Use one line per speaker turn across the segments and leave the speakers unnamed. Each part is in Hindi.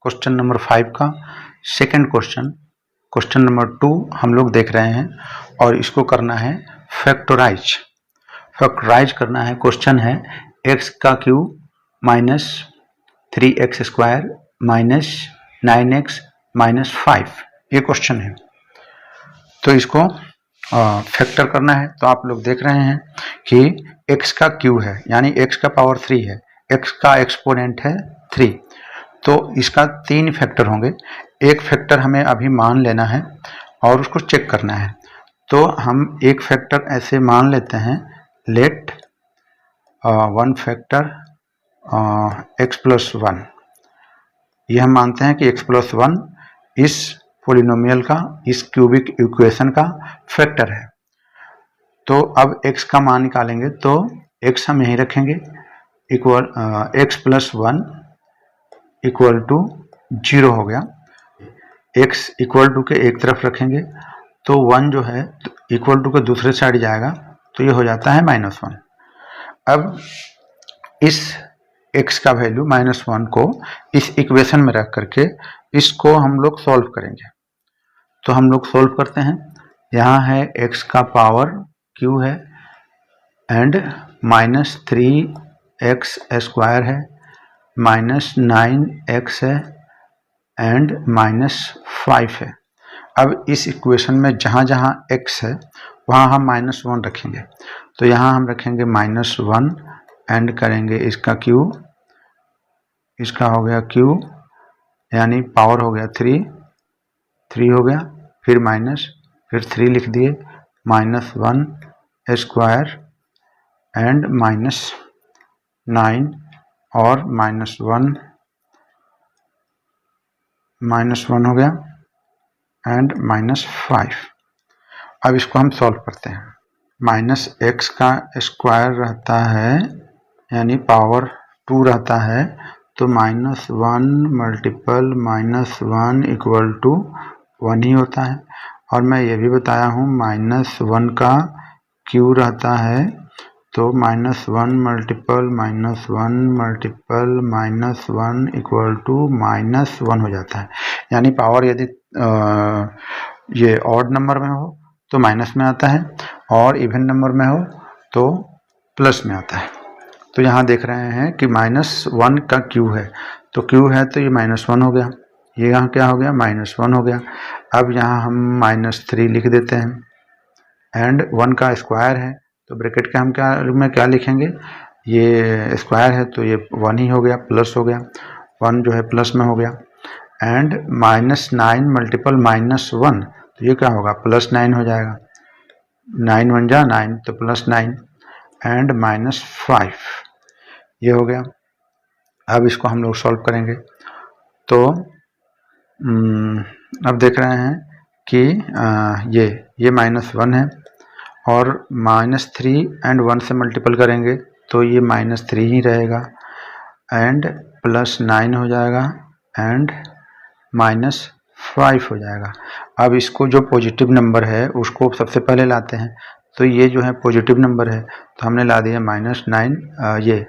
क्वेश्चन नंबर 5 का सेकंड क्वेश्चन नंबर 2 हम लोग देख रहे हैं और इसको करना है फैक्टराइज करना है। क्वेश्चन है x का cube minus 3x square minus 9x minus 5, ये क्वेश्चन है। तो इसको फैक्टर करना है। तो आप लोग देख रहे हैं कि x का क्यूब है यानी x का पावर 3 है, x का एक्सपोनेंट है 3, तो इसका 3 फैक्टर होंगे। एक फैक्टर हमें अभी मान लेना है और उसको चेक करना है। तो हम एक फैक्टर ऐसे मान लेते हैं, लेट 1 फैक्टर x प्लस 1, ये हम मानते हैं कि x प्लस 1 इस पोलिनोमियल का, इस क्यूबिक इक्वेशन का फैक्टर है। तो अब x का मान निकालेंगे तो x हम यहीं रखेंगे, equal x plus 1 equal to 0 हो गया। x इक्वल टू के एक तरफ रखेंगे तो 1 जो है इक्वल टू के दूसरे साइड जाएगा, तो ये हो जाता है -1। अब इस x का वैल्यू -1 को इस इक्वेशन में रख करके इसको हम लोग सॉल्व करेंगे। तो हम लोग सॉल्व करते हैं। यहाँ है x का पावर q है एंड -3x स्क्वायर है, -9x है एंड -5 है। अब इस इक्वेशन में जहाँ जहाँ x है वहाँ हम -1 रखेंगे। तो यहाँ हम रखेंगे -1 एंड करेंगे इसका क्यूब, इसका हो गया क्यूब यानी पावर हो गया 3 हो गया, फिर माइनस, फिर 3 लिख दिए, -1 स्क्वायर एंड -9 और -1 हो गया एंड -5। अब इसको हम सॉल्व करते हैं। -x का स्क्वायर रहता है यानी पावर 2 रहता है, तो -1 मल्टीपल -1 इक्वल टू 1 ही होता है। और मैं ये भी बताया हूँ -1 का क्यू रहता है तो -1 मल्टीपल -1 मल्टीपल -1 इक्वल टू -1 हो जाता है। यानी पावर यदि ये ऑड नंबर में हो तो माइनस में आता है और इवन नंबर में हो तो प्लस में आता है। तो यहाँ देख रहे हैं कि -1 का क्यू है, तो क्यू है तो ये -1 हो गया, ये यहाँ क्या हो गया -1 हो गया। अब यहाँ हम -3 लिख देते हैं एंड 1 का स्क्वायर है तो ब्रैकेट के हम क्या लिखेंगे, ये स्क्वायर है तो ये 1 ही हो गया, प्लस हो गया, 1 जो है प्लस में हो गया एंड -9 मल्टीपल -1 तो ये क्या होगा, +9 हो जाएगा, 9 1 जा 9 तो +9 एंड -5 ये हो गया। अब इसको हम लोग सॉल्व करेंगे। तो अब देख रहे हैं कि ये -1 है और -3 एंड 1 से मल्टीपल करेंगे तो ये -3 ही रहेगा एंड +9 हो जाएगा एंड -5 हो जाएगा। अब इसको जो पॉजिटिव नंबर है उसको सबसे पहले लाते हैं, तो ये जो है पॉजिटिव नंबर है तो हमने ला दिया -9, ये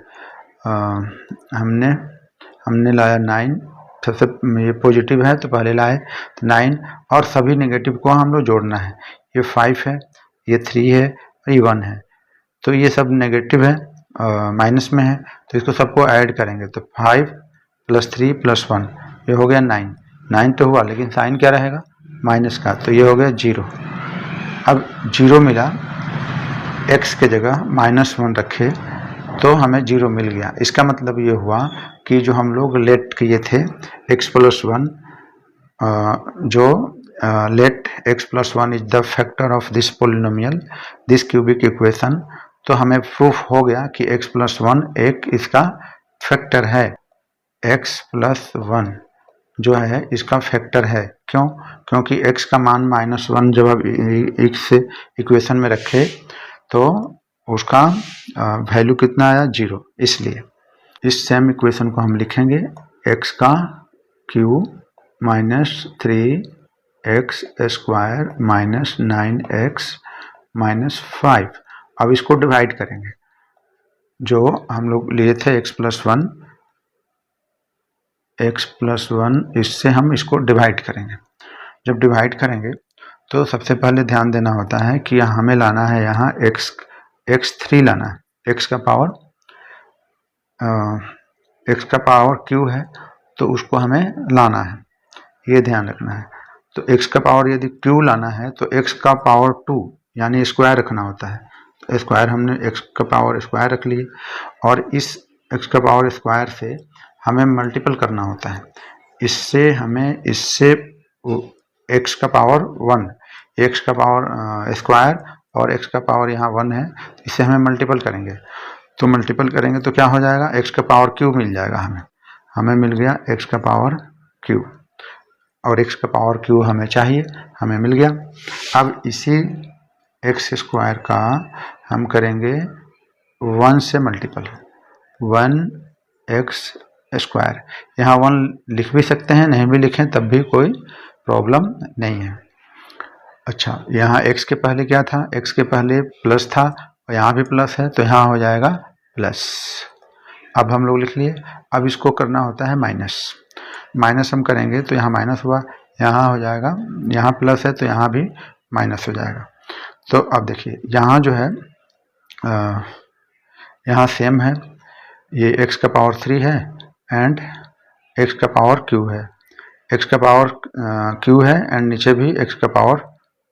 हमने लाया 9, सबसे ये पॉजिटिव है तो पहले लाए तो 9 और सभी नेगेटिव को हम लोग जोड़ना है। ये 5 है, ये 3 है और ये 1 है, तो ये सब नेगेटिव है, माइनस में है, तो इसको सबको ऐड करेंगे तो 5 + 3 + 1 ये हो गया 9 तो हुआ, लेकिन साइन क्या रहेगा माइनस का, तो ये हो गया 0। अब 0 मिला, x के जगह -1 रखे तो हमें 0 मिल गया। इसका मतलब ये हुआ कि जो हम लोग लेट किए थे x प्लस 1, जो let x plus 1 is the factor of this polynomial, this cubic equation, तो हमें प्रूफ हो गया कि x प्लस 1 एक इसका फैक्टर है। x प्लस 1 जो है इसका फैक्टर है। क्यों? क्योंकि x का मान -1 जब आप इस इक्वेशन में रखे तो उसका वैल्यू कितना आया, 0। इसलिए इस सेम इक्वेशन को हम लिखेंगे x का क्यूब -3x स्क्वायर -9x -5। अब इसको डिवाइड करेंगे, जो हम लोग लिए थे x प्लस 1 x प्लस 1, इससे हम इसको डिवाइड करेंगे। जब डिवाइड करेंगे तो सबसे पहले ध्यान देना होता है कि हमें लाना है यहाँ x3 लाना है। x का पावर q है तो उसको हमें लाना है, ये ध्यान रखना है। तो x का पावर यदि q लाना है तो x का पावर 2 यानी स्क्वायर रखना होता है। तो स्क्वायर हमने x का पावर स्क्वायर रख लिए और इस x का पावर स्क्वायर से हमें मल्टीपल करना होता है। इससे x का पावर 1, x का पावर स्क्वायर और x का पावर यहाँ 1 है, इससे हमें मल्टीपल करेंगे। तो मल्टीपल करेंगे तो क्या हो जाएगा, x का पावर q मिल जाएगा। हमें मिल गया x का पावर q और x का पावर q हमें चाहिए, हमें मिल गया। अब इसी x स्क्वायर का हम करेंगे 1 से मल्टीपल, 1x स्क्वायर। यहाँ 1 लिख भी सकते हैं, नहीं भी लिखें तब भी कोई प्रॉब्लम नहीं है। अच्छा, यहाँ x के पहले क्या था, x के पहले प्लस था और यहाँ भी प्लस है तो यहाँ हो जाएगा प्लस। अब हम लोग लिख लिए। अब इसको करना होता है माइनस हम करेंगे तो यहाँ माइनस हुआ, यहाँ हो जाएगा, यहाँ प्लस है तो यहाँ भी माइनस हो जाएगा। तो अब देखिए यहाँ जो है यहाँ सेम है, ये x का पावर 3 है एंड x का पावर q है, x का पावर q है एंड नीचे भी x का पावर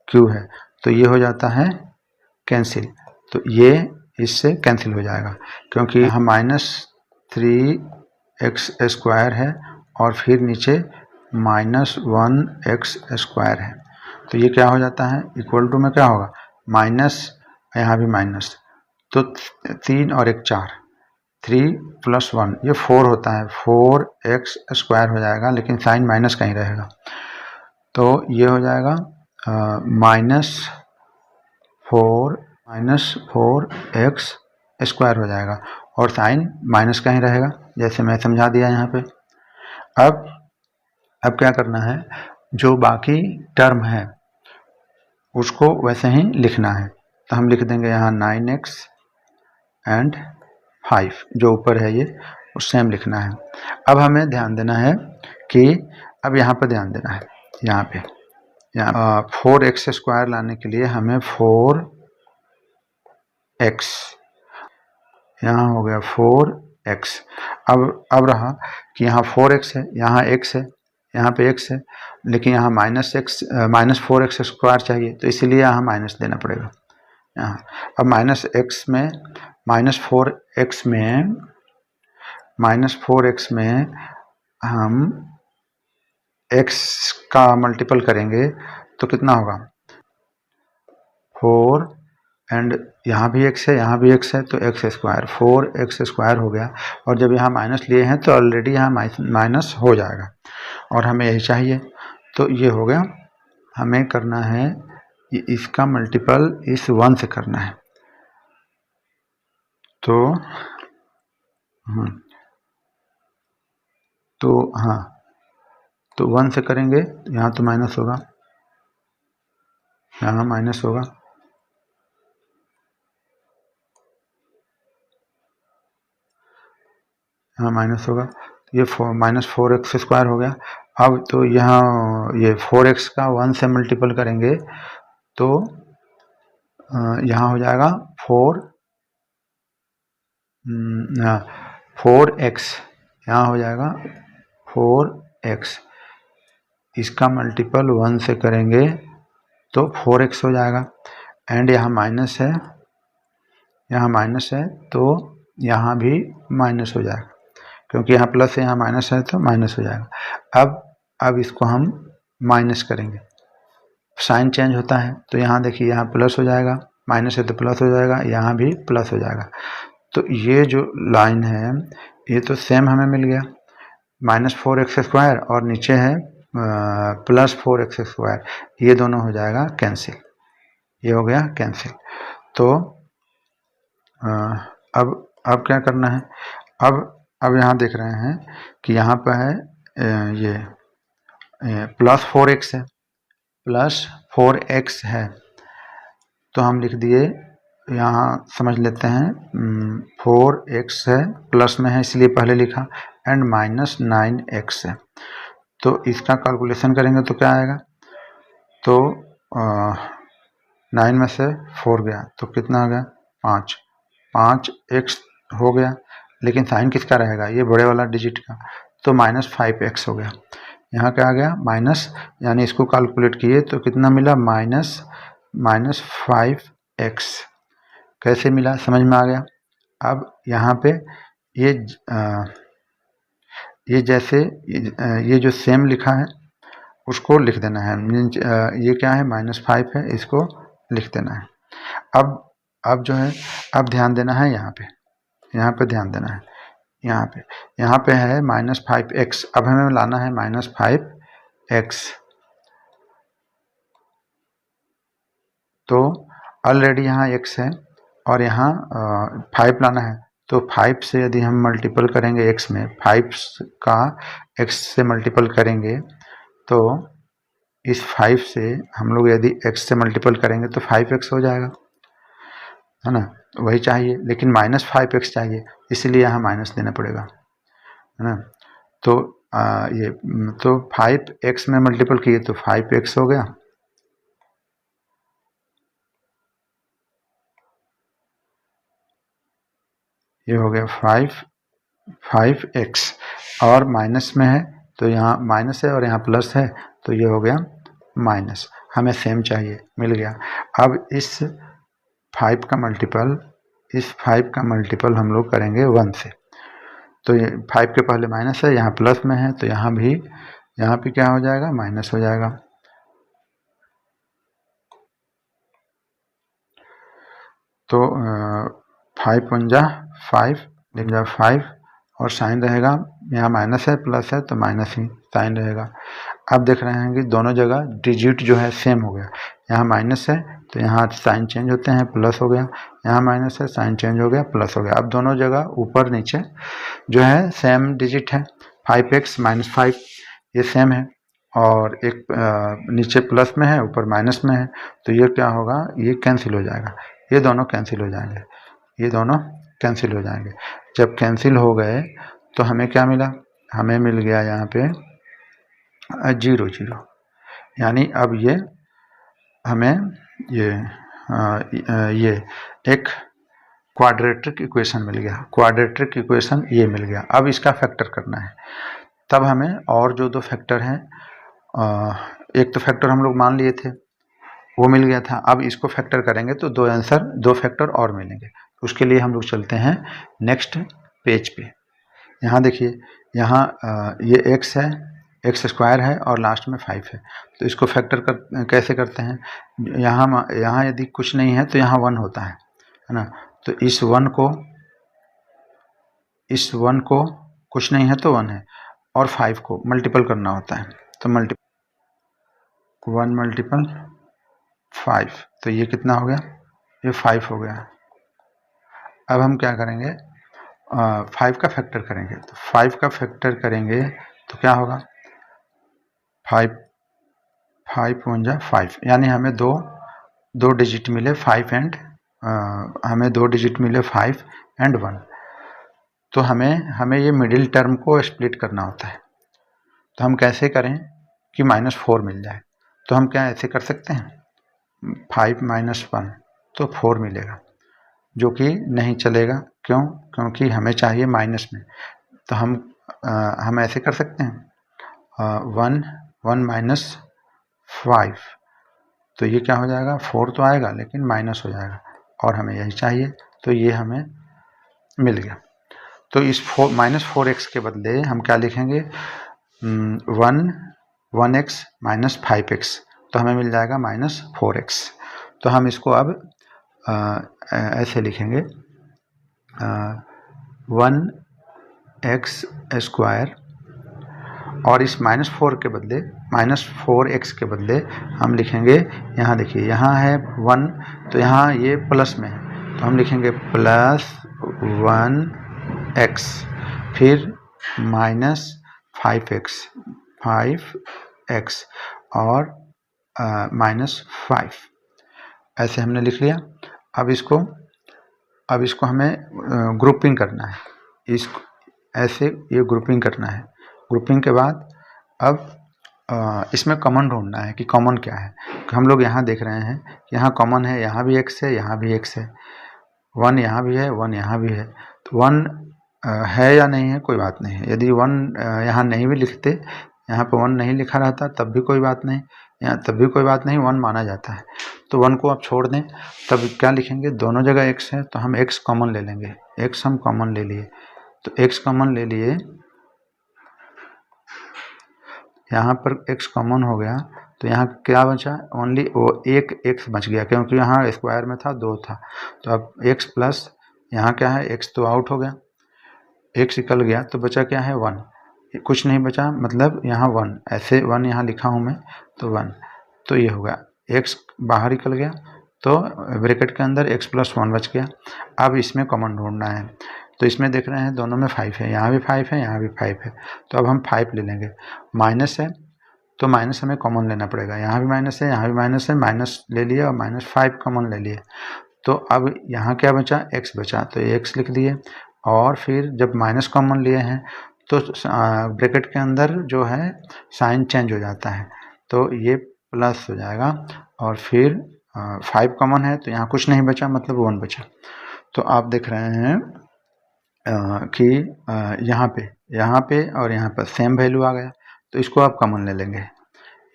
q है, तो ये हो जाता है कैंसिल। तो ये इससे कैंसिल हो जाएगा क्योंकि यहाँ -3x स्क्वायर है और फिर नीचे -1x स्क्वायर है। तो ये क्या हो जाता है, इक्वल टू में क्या होगा, माइनस, यहाँ भी माइनस, तो 3 और 1 4, 3 + 1 ये 4 होता है, 4x स्क्वायर हो जाएगा, लेकिन साइन माइनस का ही रहेगा। तो ये हो जाएगा -4x स्क्वायर हो जाएगा और साइन माइनस का ही रहेगा, जैसे मैं समझा दिया यहाँ पे। अब क्या करना है, जो बाकी टर्म है उसको वैसे ही लिखना है। तो हम लिख देंगे यहाँ 9x एंड 5, जो ऊपर है ये सेम लिखना है। अब हमें ध्यान देना है कि अब यहाँ पर ध्यान देना है, यहाँ 4x स्क्वायर लाने के लिए हमें 4x, यहाँ हो गया 4x। अब रहा कि यहाँ 4x है, यहाँ x है, यहाँ पे x है, लेकिन यहाँ -4x स्क्वायर चाहिए, तो इसीलिए यहाँ माइनस देना पड़ेगा यहाँ। अब -4x में हम x का मल्टीपल करेंगे तो कितना होगा, 4 एंड यहाँ भी x है, यहाँ भी x है, तो x स्क्वायर, 4x स्क्वायर हो गया। और जब यहाँ माइनस लिए हैं तो ऑलरेडी यहाँ माइनस हो जाएगा और हमें यही चाहिए, तो ये हो गया। हमें करना है इसका मल्टीपल इस 1 से करना है, तो हाँ, तो 1 से करेंगे, यहाँ तो माइनस होगा, यहाँ माइनस होगा, यहाँ माइनस होगा, ये -4x स्क्वायर हो गया। अब तो यहाँ ये 4x का 1 से मल्टीपल करेंगे तो यहाँ हो जाएगा 4x, यहाँ हो जाएगा 4x, इसका मल्टीपल 1 से करेंगे तो 4x हो जाएगा एंड यहाँ माइनस है, यहाँ माइनस है तो यहाँ भी माइनस हो जाएगा, क्योंकि यहाँ प्लस है यहाँ माइनस है तो माइनस हो जाएगा। अब इसको हम माइनस करेंगे, साइन चेंज होता है, तो यहाँ देखिए यहाँ प्लस हो जाएगा, माइनस है तो प्लस हो जाएगा, यहाँ भी प्लस हो जाएगा। तो ये जो लाइन है ये तो सेम हमें मिल गया, -4x स्क्वायर और नीचे है +4x स्क्वायर, ये दोनों हो जाएगा कैंसिल, ये हो गया कैंसिल। तो अब क्या करना है, अब यहाँ देख रहे हैं कि यहाँ पर है ये +4x है, तो हम लिख दिए यहाँ समझ लेते हैं 4x है, प्लस में है इसलिए पहले लिखा, एंड माइनस 9x है। तो इसका कैलकुलेशन करेंगे तो क्या आएगा, तो 9 में से 4 गया तो कितना आ गया 5x हो गया, लेकिन साइन किसका रहेगा, ये बड़े वाला डिजिट का, तो -5x हो गया। यहाँ क्या आ गया माइनस, यानी इसको कैलकुलेट किए तो कितना मिला -5x। कैसे मिला समझ में आ गया। अब यहाँ पे ये जैसे ये जो सेम लिखा है उसको लिख देना है, ये क्या है -5 है, इसको लिख देना है। अब जो है, अब ध्यान देना है यहाँ पे ध्यान देना है, यहाँ पे है -5x, अब हमें लाना है -5x। तो ऑलरेडी यहाँ x है और यहाँ 5 लाना है, तो 5 से यदि हम मल्टीपल करेंगे x में, 5 का x से मल्टीपल करेंगे तो इस 5 से हम लोग यदि x से मल्टीपल करेंगे तो 5x हो जाएगा, है ना, वही चाहिए, लेकिन -5x चाहिए, इसलिए यहाँ माइनस देना पड़ेगा, है ना। तो ये तो 5x में मल्टीपल किए तो 5x हो गया, ये हो गया 5x, और माइनस में है तो यहाँ माइनस है और यहाँ प्लस है तो ये हो गया माइनस, हमें सेम चाहिए, मिल गया। अब इस 5 का मल्टीपल हम लोग करेंगे 1 से, तो ये 5 के पहले माइनस है, यहाँ प्लस में है तो यहाँ पे क्या हो जाएगा माइनस हो जाएगा। तो 5 × 5 और साइन रहेगा, यहाँ माइनस है प्लस है तो माइनस ही साइन रहेगा। अब देख रहे हैं कि दोनों जगह डिजिट जो है सेम हो गया, यहाँ माइनस है तो यहाँ साइन चेंज होते हैं, प्लस हो गया, यहाँ माइनस है साइन चेंज हो गया, प्लस हो गया। अब दोनों जगह ऊपर नीचे जो है सेम डिजिट है, 5x -5 ये सेम है, और एक नीचे प्लस में है ऊपर माइनस में है, तो ये क्या होगा, ये कैंसिल हो जाएगा, ये दोनों कैंसिल हो जाएंगे, ये दोनों कैंसिल हो जाएंगे। जब कैंसिल हो गए तो हमें क्या मिला, हमें मिल गया यहाँ पे 0 0, यानी अब ये हमें ये एक क्वाड्रेटिक इक्वेशन मिल गया, क्वाड्रेटिक इक्वेशन ये मिल गया। अब इसका फैक्टर करना है, तब हमें और जो दो फैक्टर हैं, एक तो फैक्टर हम लोग मान लिए थे वो मिल गया था, अब इसको फैक्टर करेंगे तो दो फैक्टर और मिलेंगे। उसके लिए हम लोग चलते हैं नेक्स्ट पेज पे। यहाँ देखिए, यहाँ ये x है, x² है और लास्ट में 5 है, तो इसको फैक्टर कैसे करते हैं, यहाँ यदि कुछ नहीं है तो यहाँ 1 होता है ना, तो इस 1 को कुछ नहीं है तो 1 है, और 5 को मल्टीपल करना होता है, तो 1 मल्टीपल 5, तो ये कितना हो गया, ये 5 हो गया। अब हम क्या करेंगे, 5 का फैक्टर करेंगे, तो 5 का फैक्टर करेंगे तो क्या होगा, 5 × 5, यानी हमें दो डिजिट मिले 5 एंड हमें 2 डिजिट मिले 5 एंड 1, तो हमें ये मिडिल टर्म को स्प्लिट करना होता है। तो हम कैसे करें कि -4 मिल जाए, तो हम क्या ऐसे कर सकते हैं, 5 - 1 तो 4 मिलेगा, जो कि नहीं चलेगा, क्यों, क्योंकि हमें चाहिए माइनस में, तो हम ऐसे कर सकते हैं 1 -5, तो ये क्या हो जाएगा, 4 तो आएगा लेकिन माइनस हो जाएगा, और हमें यही चाहिए, तो ये हमें मिल गया। तो इस -4x के बदले हम क्या लिखेंगे, 1x - 5x, तो हमें मिल जाएगा -4x। तो हम इसको अब ऐसे लिखेंगे 1x², और इस -4 के बदले -4x के बदले हम लिखेंगे, यहाँ देखिए यहाँ है 1 तो यहाँ ये प्लस में है, तो हम लिखेंगे +1x, फिर -5x और -5, ऐसे हमने लिख लिया। अब इसको हमें ग्रुपिंग करना है, इसको ऐसे ये ग्रुपिंग करना है। ग्रुपिंग के बाद अब इसमें कॉमन ढूंढना है कि कॉमन क्या है। हम लोग यहाँ देख रहे हैं, यहाँ कॉमन है, यहाँ भी x है, यहाँ भी x है, 1 यहाँ भी है, 1 यहाँ भी है। तो 1 है या नहीं है कोई बात नहीं है। यदि 1 यहाँ नहीं भी लिखते, यहाँ पर 1 नहीं लिखा रहता तब भी कोई बात नहीं, यहाँ तब भी कोई बात नहीं, 1 माना जाता है। तो 1 को आप छोड़ दें, तब क्या लिखेंगे, दोनों जगह x है तो हम x कॉमन ले लेंगे। x हम कॉमन ले लिए, तो x कॉमन ले लिए, यहाँ पर x कॉमन हो गया, तो यहाँ क्या बचा, ओनली वो एक x बच गया, क्योंकि यहाँ स्क्वायर में था 2 था। तो अब x प्लस यहाँ क्या है, x तो आउट हो गया, x निकल गया, तो बचा क्या है 1, कुछ नहीं बचा, मतलब यहाँ 1, ऐसे 1 यहाँ लिखा हूँ मैं, तो 1, तो ये होगा x बाहर निकल गया, तो ब्रैकेट के अंदर x प्लस 1 बच गया। अब इसमें कॉमन ढूंढना है, तो इसमें देख रहे हैं दोनों में 5 है, यहाँ भी 5 है, यहाँ भी 5 है, तो अब हम 5 ले लेंगे। माइनस है तो माइनस हमें कॉमन लेना पड़ेगा, यहाँ भी माइनस है, यहाँ भी माइनस है, माइनस ले लिए और -5 कॉमन ले लिए। तो अब यहाँ क्या बचा, x बचा, तो x लिख दिए, और फिर जब माइनस कॉमन लिए हैं तो ब्रैकेट के अंदर जो है साइन चेंज हो जाता है, तो ये प्लस हो जाएगा, और फिर 5 कॉमन है तो यहाँ कुछ नहीं बचा, मतलब 1 बचा। तो आप देख रहे हैं कि यहाँ पे और यहाँ पर सेम वैल्यू आ गया, तो इसको आप कॉमन ले लेंगे।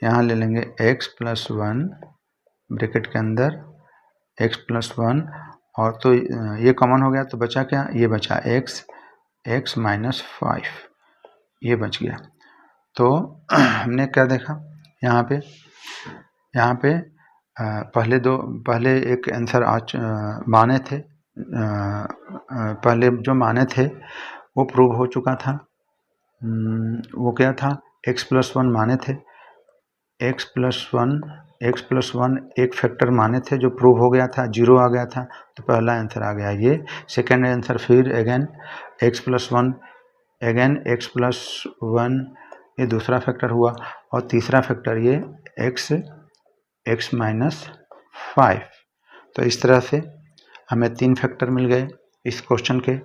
यहाँ ले लेंगे x प्लस 1 ब्रैकेट के अंदर x प्लस 1, और तो ये कॉमन हो गया, तो बचा क्या, ये बचा x माइनस 5, ये बच गया। तो हमने क्या देखा, यहाँ पे पहले एक आंसर माने थे, पहले जो माने थे वो प्रूव हो चुका था। वो क्या था, x प्लस 1 माने थे, x प्लस 1 एक फैक्टर माने थे जो प्रूव हो गया था, 0 आ गया था, तो पहला आंसर आ गया ये। सेकेंड आंसर फिर again x plus 1, again x plus 1, ये दूसरा फैक्टर हुआ, और तीसरा फैक्टर ये x माइनस 5। तो इस तरह से हमें 3 फैक्टर मिल गए इस क्वेश्चन के।